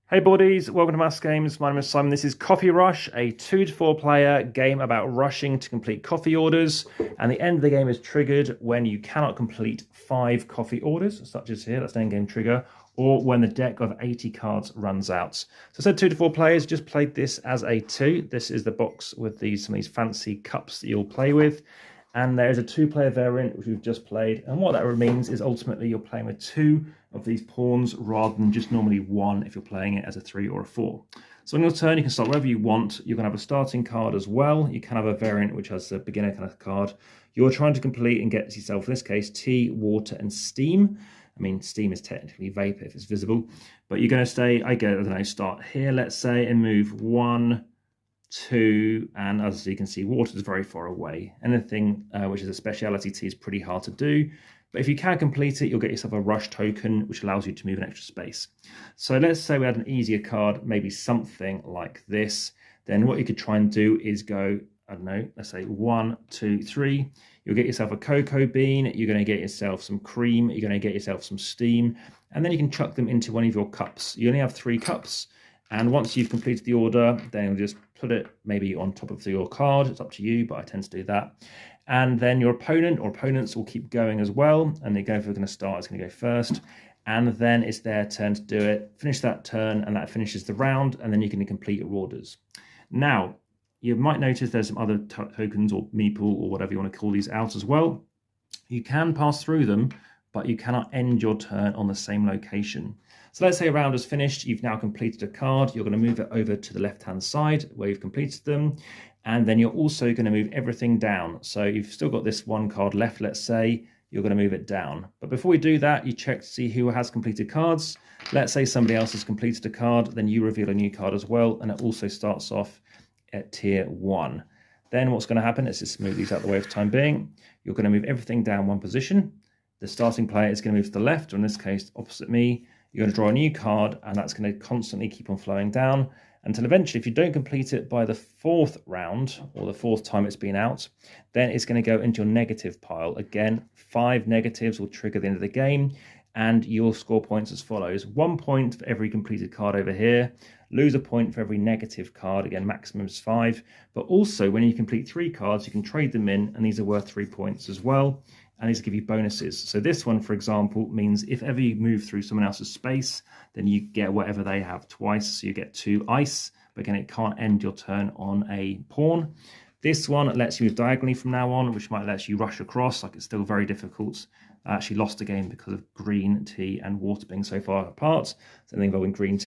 Hey buddies, welcome to AmassGames. My name is Simon. This is Coffee Rush, a 2 to 4 player game about rushing to complete coffee orders. And the end of the game is triggered when you cannot complete 5 coffee orders, such as here, that's an end game trigger, or when the deck of 80 cards runs out. So I said 2 to 4 players, just played this as a 2. This is the box with some of these fancy cups that you'll play with. And there's a 2-player variant, which we've just played. And what that means is ultimately you're playing with 2 of these pawns rather than just normally 1 if you're playing it as a 3 or a 4. So on your turn, you can start wherever you want. You can have a starting card as well. You can have a variant which has a beginner kind of card. You're trying to complete and get yourself, in this case, tea, water, and steam. I mean, steam is technically vapor if it's visible. But you're going to stay, I don't know, start here, let's say, and move 1, 2, and as you can see, water is very far away. Anything which is a speciality tea is pretty hard to do, but if you can complete it, you'll get yourself a rush token, which allows you to move an extra space. So let's say we had an easier card, maybe something like this. Then what you could try and do is go, I don't know, let's say 1, 2, 3. You'll get yourself a cocoa bean, you're going to get yourself some cream, you're going to get yourself some steam, and then you can chuck them into one of your cups. You only have 3 cups. And once you've completed the order, then you'll just put it maybe on top of your card. It's up to you, but I tend to do that. And then your opponent or opponents will keep going as well. And they go, if we're going to start, it's going to go first. And then it's their turn to do it. Finish that turn, and that finishes the round. And then you can complete your orders. Now, you might notice there's some other tokens or meeple or whatever you want to call these out as well. You can pass through them, but you cannot end your turn on the same location. So let's say a round is finished, you've now completed a card, you're going to move it over to the left-hand side where you've completed them, and then you're also going to move everything down. So you've still got this 1 card left, let's say, you're going to move it down. But before we do that, you check to see who has completed cards. Let's say somebody else has completed a card, then you reveal a new card as well, and it also starts off at tier 1. Then what's going to happen is just move these out of the way for the time being. You're going to move everything down 1 position. The starting player is going to move to the left, or in this case, opposite me. You're going to draw a new card, and that's going to constantly keep on flowing down until eventually, if you don't complete it by the 4th round, or the 4th time it's been out, then it's going to go into your negative pile. Again, 5 negatives will trigger the end of the game, and you'll score points as follows. 1 point for every completed card over here, lose a point for every negative card, again, maximum is 5, but also when you complete 3 cards, you can trade them in, and these are worth 3 points as well. And these give you bonuses. So this one, for example, means if ever you move through someone else's space, then you get whatever they have twice. So you get 2 ice, but again, it can't end your turn on a pawn. This one lets you move diagonally from now on, which might let you rush across. Like, it's still very difficult. I actually lost a game because of green tea and water being so far apart. Something involving green tea